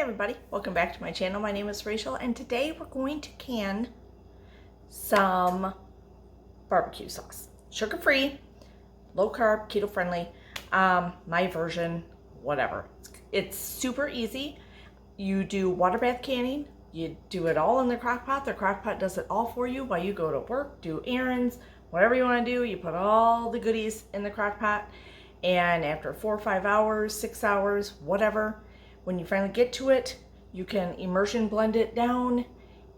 everybody, welcome back to my channel. My name is Rachel and today we're going to can some barbecue sauce. Sugar-free, low-carb, keto-friendly, my version, whatever. It's super easy. You do water bath canning, you do it all in the crock pot. The crock pot does it all for you while you go to work, do errands, whatever you want to do. You put all the goodies in the crock pot, and after 4 or 5 hours, 6 hours, whatever, when you finally get to it, you can immersion blend it down,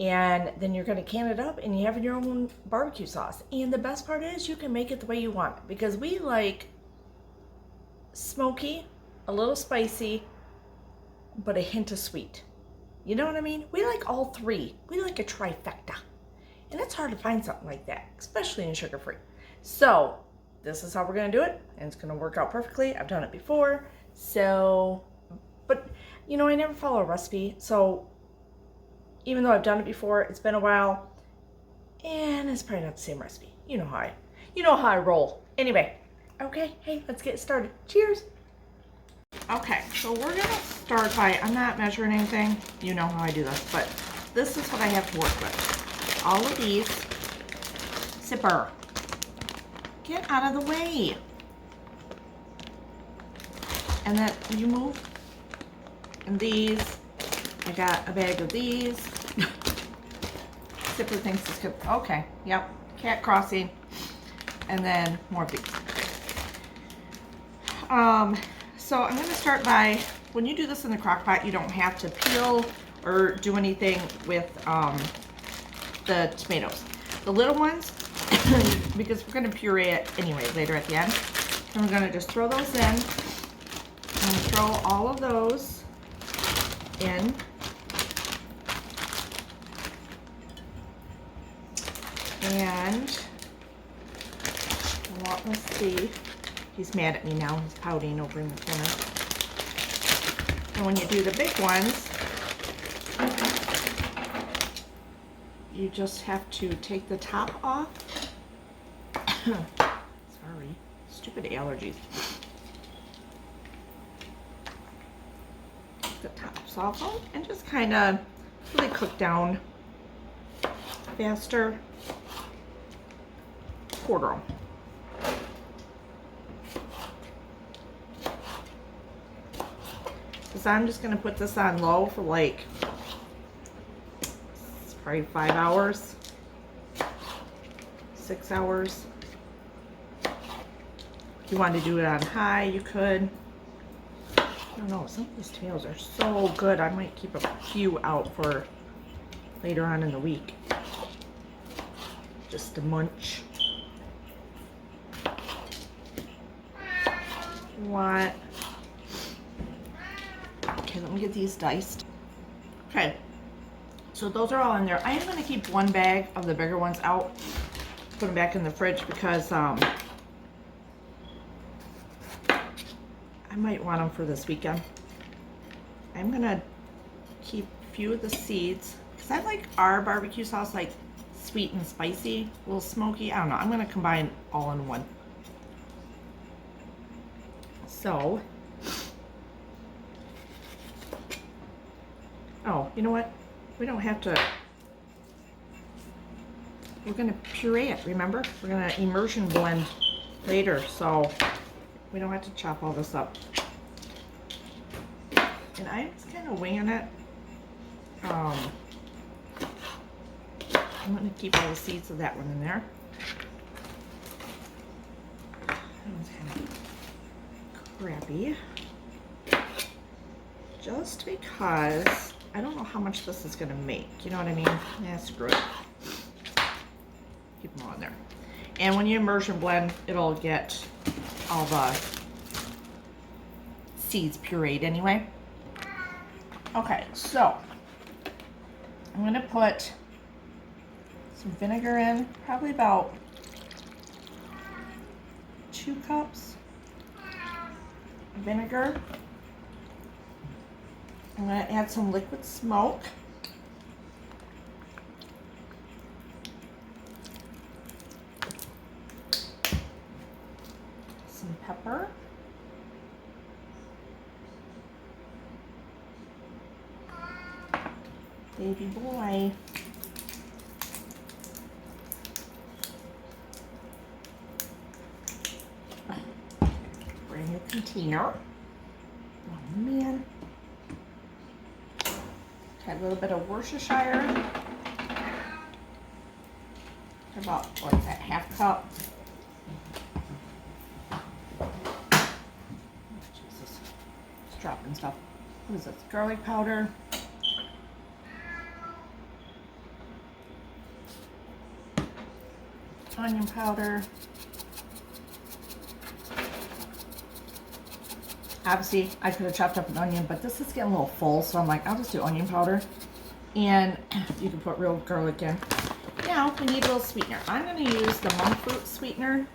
and then you're going to can it up and you have your own barbecue sauce. And the best part is you can make it the way you want it, because we like smoky, a little spicy, but a hint of sweet. You know what I mean? We like all three. We like a trifecta. And it's hard to find something like that, especially in sugar-free. So this is how we're going to do it, and it's going to work out perfectly. I've done it before. So, but you know, I never follow a recipe. So even though I've done it before, it's been a while, and it's probably not the same recipe. You know how I roll. Anyway, okay, hey, let's get started. Cheers. Okay, so we're gonna start by, I'm not measuring anything. You know how I do this, but this is what I have to work with. All of these, zipper, get out of the way. And then you move. And these, I got a bag of these. Zipper thinks it's good. Okay, yep, cat crossing. And then more of these. So I'm going to start by, when you do this in the crock pot, you don't have to peel or do anything with the tomatoes. The little ones, because we're going to puree it anyway later at the end. And we're going to just throw those in. And throw all of those in. And let's see. He's mad at me now. He's pouting over in the corner. And when you do the big ones, you just have to take the top off. Sorry, stupid allergies. Take the tops off and just kind of really cook down faster. Quarter them. So I'm just going to put this on low for like, it's probably 5 hours, 6 hours. If you wanted to do it on high, you could. I don't know, some of these tomatoes are so good. I might keep a few out for later on in the week. Just to munch. What? Okay, let me get these diced. Okay, so those are all in there. I am going to keep one bag of the bigger ones out, put them back in the fridge, because I might want them for this weekend. I'm going to keep a few of the seeds, because I like our barbecue sauce like sweet and spicy, a little smoky. I don't know. I'm going to combine all in one. So, oh, you know what? We don't have to, we're going to puree it, remember? We're going to immersion blend later, so we don't have to chop all this up. And I'm just kind of winging it. I'm going to keep all the seeds of that one in there. That one's kind of crappy. Just because I don't know how much this is going to make. You know what I mean? Yeah, screw it. Keep them all in there. And when you immersion blend, it'll get all the seeds pureed anyway. Okay, so I'm going to put some vinegar in, probably about 2 cups of vinegar. I'm going to add some liquid smoke. Some pepper. baby boy. Brand new container. Oh man. Got a little bit of Worcestershire. About, what's that, half cup? Oh, Jesus. It's dropping stuff. What is this? Garlic powder. Onion powder. Obviously, I could have chopped up an onion, but this is getting a little full, so I'm like, I'll just do onion powder. And you can put real garlic in. Now, we need a little sweetener. I'm going to use the monk fruit sweetener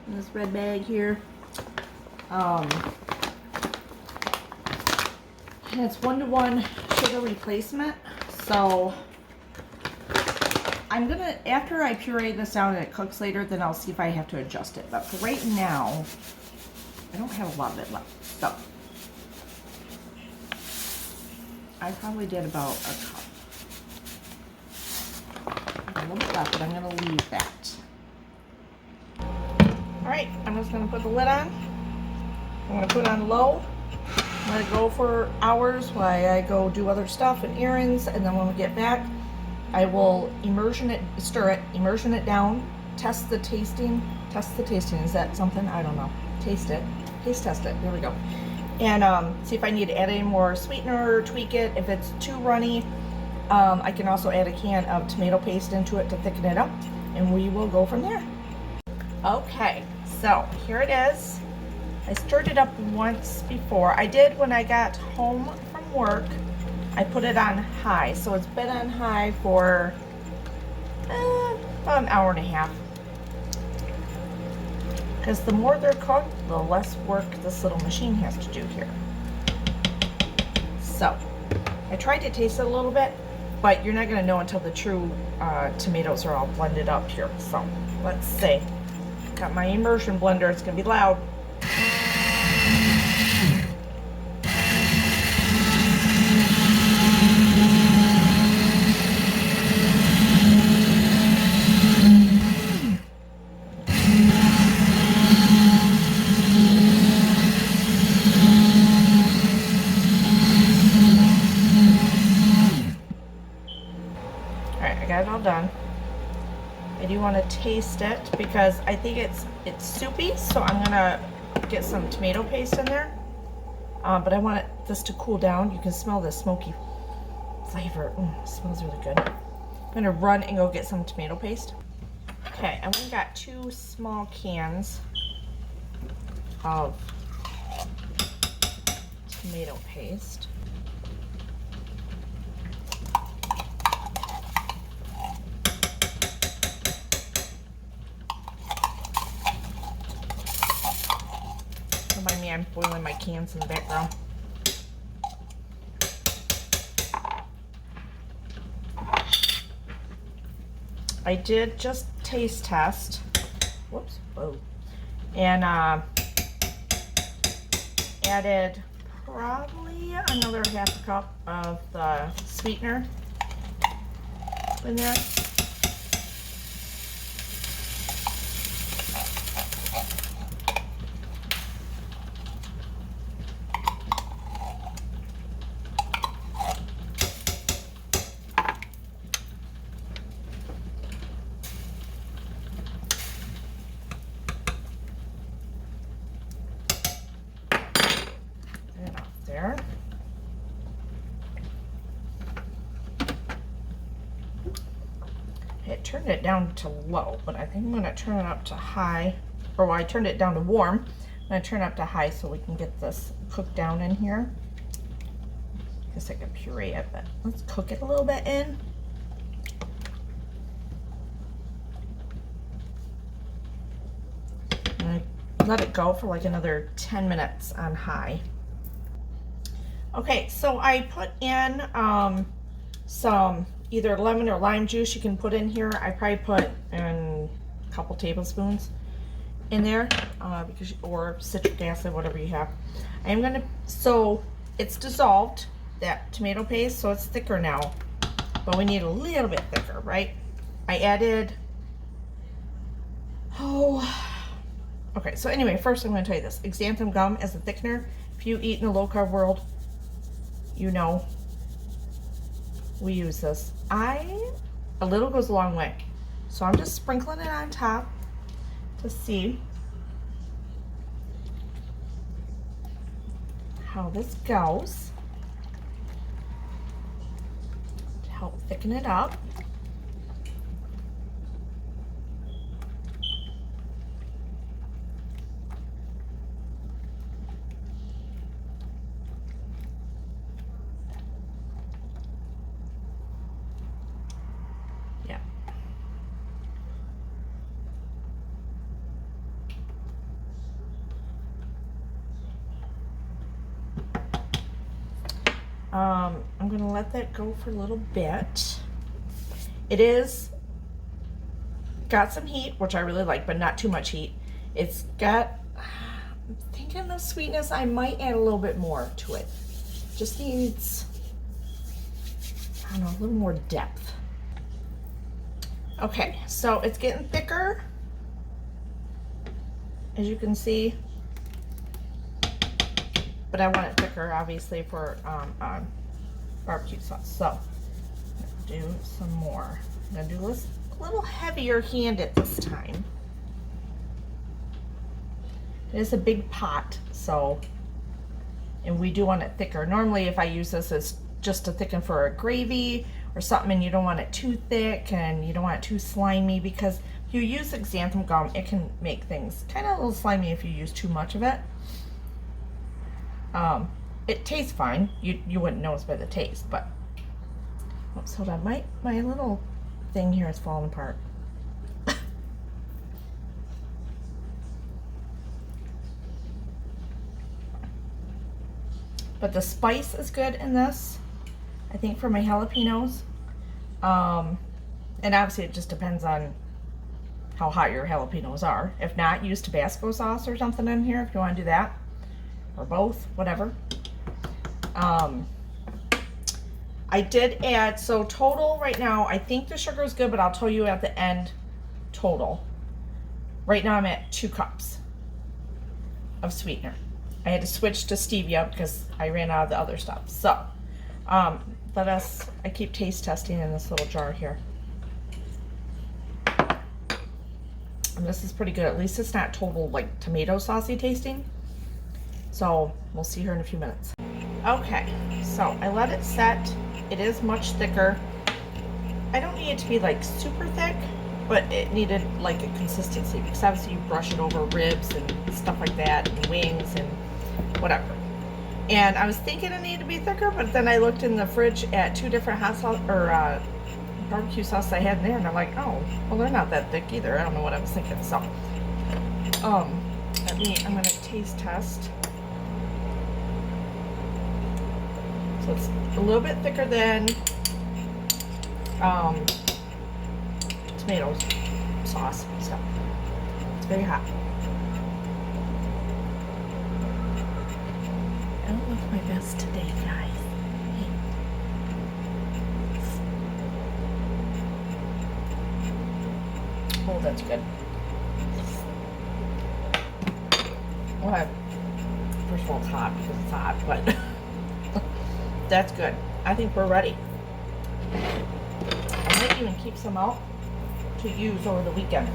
in this red bag here. And it's 1-to-1 sugar replacement. So, I'm going to, after I puree this down and it cooks later, then I'll see if I have to adjust it. But for right now, I don't have a lot of it left. So, I probably did about a cup. A little bit left, but I'm going to leave that. Alright, I'm just going to put the lid on. I'm going to put it on low. Let it go for hours while I go do other stuff and errands, and then when we get back, I will immersion it, stir it, immersion it down, test the tasting. Is that something? I don't know. Taste it. Taste test it. There we go. And see if I need to add any more sweetener or tweak it. If it's too runny, I can also add a can of tomato paste into it to thicken it up, and we will go from there. Okay, so here it is. I stirred it up once before. I did when I got home from work. I put it on high, so it's been on high for about an hour and a half. Because the more they're cooked, the less work this little machine has to do here. So, I tried to taste it a little bit, but you're not going to know until the true tomatoes are all blended up here. So, let's see. Got my immersion blender. It's going to be loud. Got it all done. I do want to taste it because I think it's soupy, so I'm gonna get some tomato paste in there. But I want this to cool down. You can smell the smoky flavor. It smells really good. I'm gonna run and go get some tomato paste. Okay, I only got 2 small cans of tomato paste. Don't mind me, I'm boiling my cans in the background. I did just taste test. Whoops. Whoa. And added probably another half a cup of the sweetener in there. There. It turned it down to low, but I think I'm going to turn it up to high, or I turned it down to warm. I'm going to turn it up to high so we can get this cooked down in here. Guess I can puree it, but let's cook it a little bit in. And I let it go for like another 10 minutes on high. Okay, so I put in some either lemon or lime juice you can put in here. I probably put in a couple tablespoons in there, because or citric acid, whatever you have. I'm gonna, so it's dissolved, that tomato paste, so it's thicker now. but we need a little bit thicker, right? I added, okay, so anyway, first I'm going to tell you this. Xanthan gum as a thickener. If you eat in the low-carb world, you know we use this. A little goes a long way. So I'm just sprinkling it on top to see how this goes to help thicken it up. Yeah. I'm gonna let that go for a little bit. It is got some heat, which I really like, but not too much heat. It's got, I'm thinking the sweetness, I might add a little bit more to it. Just needs, I don't know, a little more depth. Okay, so it's getting thicker, as you can see, but I want it thicker, obviously, for barbecue sauce. So I'm gonna do some more. I'm gonna do this a little heavier handed this time. It is a big pot, so, and we do want it thicker. Normally, if I use this as just to thicken for a gravy or something, and you don't want it too thick and you don't want it too slimy, because if you use xanthan gum, it can make things kind of a little slimy if you use too much of it. It tastes fine. You wouldn't notice by the taste, but oops, hold on. My little thing here is falling apart. But the spice is good in this, I think, for my jalapenos. And obviously it just depends on how hot your jalapenos are. If not, use Tabasco sauce or something in here if you want to do that, or both, whatever. I did add, so total right now, I think the sugar is good, but I'll tell you at the end total. Right now I'm at 2 cups of sweetener. I had to switch to stevia because I ran out of the other stuff. So, I keep taste testing in this little jar here. And this is pretty good. At least it's not total like tomato saucy tasting. So we'll see here in a few minutes. Okay, so I let it set. It is much thicker. I don't need it to be like super thick, but it needed like a consistency, because obviously you brush it over ribs and stuff like that, and wings and whatever. And I was thinking it needed to be thicker, but then I looked in the fridge at 2 different hot sauce or barbecue sauce I had in there, and I'm like, oh, well, they're not that thick either. I don't know what I was thinking. So, I'm gonna taste test. So it's a little bit thicker than tomato sauce stuff. It's very hot. I don't look my best today, guys. Oh, that's good. Okay. First of all, it's hot because it's hot, but that's good. I think we're ready. I might even keep some out to use over the weekend,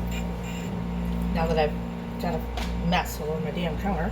now that I've got a mess all over my damn counter.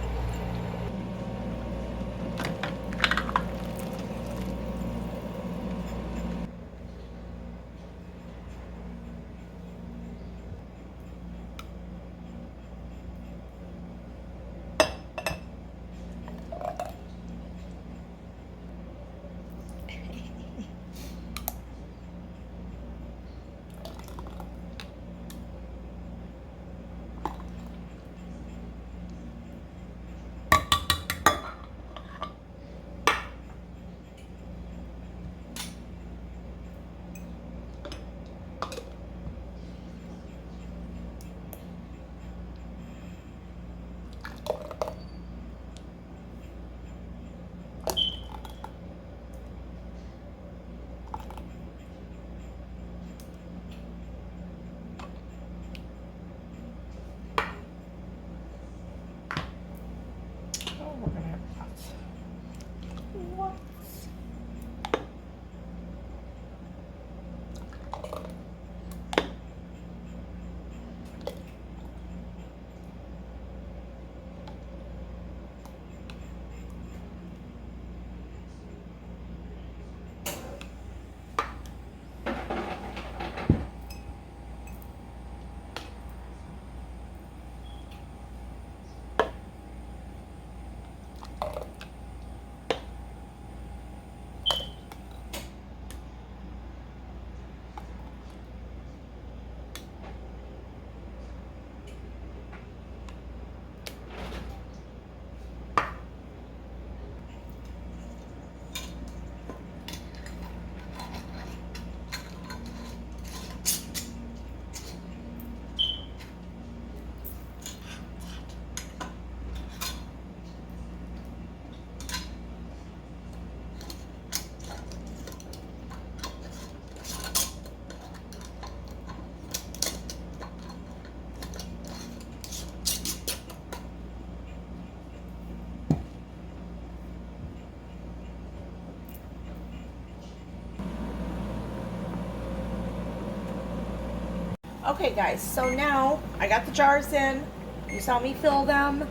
Okay guys, so now I got the jars in. You saw me fill them,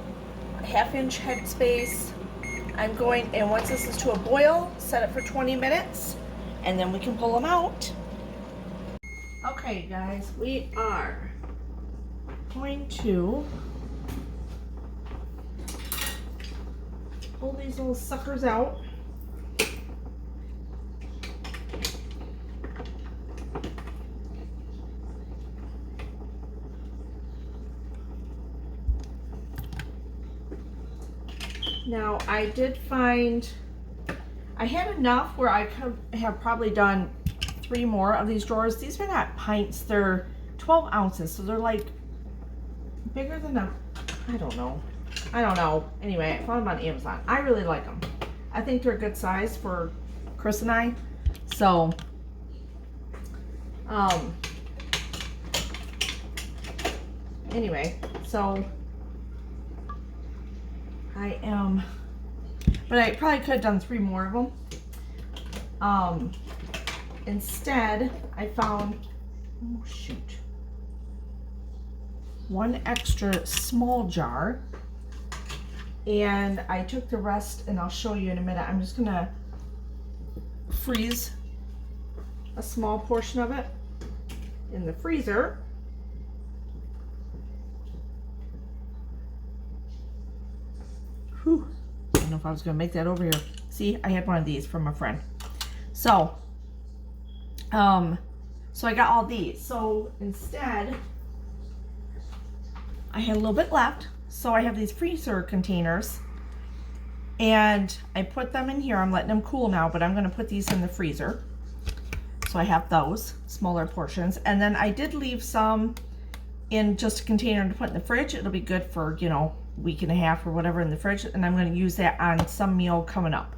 a 1/2 inch head space. I'm going, and once this is to a boil, set it for 20 minutes, and then we can pull them out. Okay guys, we are going to pull these little suckers out. Now I did find, I had enough where I could have probably done 3 more of these drawers. These are not pints, they're 12 ounces, so they're like bigger than a, I don't know. Anyway, I found them on Amazon. I really like them. I think they're a good size for Chris and I. So, anyway, so I am, but I probably could have done 3 more of them. Instead, I found, oh shoot, 1 extra small jar, and I took the rest, and I'll show you in a minute. I'm just gonna freeze a small portion of it in the freezer. Whew. I don't know if I was gonna make that over here. See, I had one of these from a friend. So, so I got all these. So instead, I had a little bit left. So I have these freezer containers, and I put them in here. I'm letting them cool now, but I'm gonna put these in the freezer. So I have those smaller portions. And then I did leave some in just a container to put in the fridge. It'll be good for, you know, week and a half or whatever in the fridge, and I'm going to use that on some meal coming up,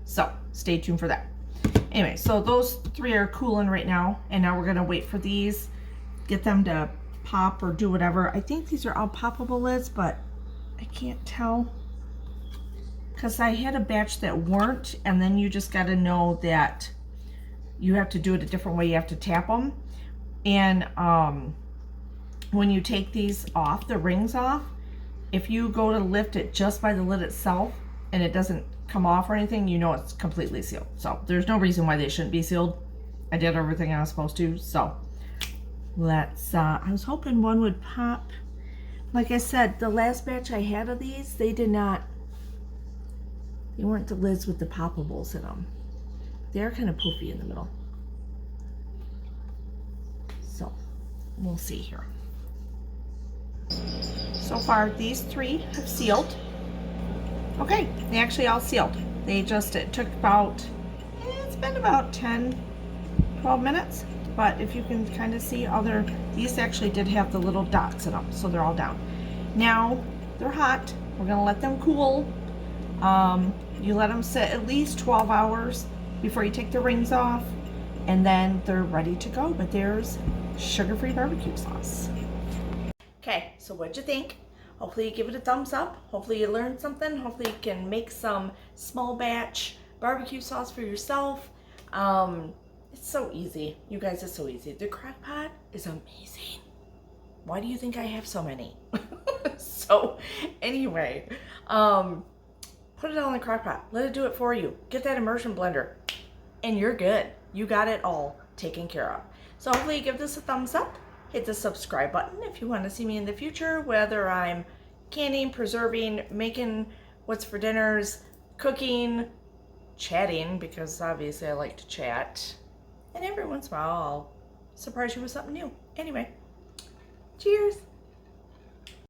so stay tuned for that. Anyway, so those 3 are cooling right now, and now we're going to wait for these, get them to pop or do whatever. I think these are all poppable lids, but I can't tell because I had a batch that weren't, and then you just got to know that you have to do it a different way. You have to tap them, and when you take these off, the rings off, if you go to lift it just by the lid itself and it doesn't come off or anything, you know it's completely sealed. So there's no reason why they shouldn't be sealed. I did everything I was supposed to. So let's, I was hoping one would pop. Like I said, the last batch I had of these, they weren't the lids with the poppables in them. They're kind of poofy in the middle. So we'll see here. So far, these 3 have sealed. Okay, they actually all sealed. They just, it took about, it's been about 10, 12 minutes. But if you can kind of see these actually did have the little dots in them, so they're all down. Now, they're hot. We're gonna let them cool. You let them sit at least 12 hours before you take the rings off, and then they're ready to go. But there's sugar-free barbecue sauce. Okay, so what'd you think? Hopefully you give it a thumbs up. Hopefully you learned something. Hopefully you can make some small batch barbecue sauce for yourself. It's so easy. You guys, it's so easy. The crock pot is amazing. Why do you think I have so many? So anyway, put it all in the crock pot. Let it do it for you. Get that immersion blender and you're good. You got it all taken care of. So hopefully you give this a thumbs up. Hit the subscribe button if you want to see me in the future, whether I'm canning, preserving, making what's for dinners, cooking, chatting, because obviously I like to chat, and every once in a while I'll surprise you with something new. Anyway, cheers!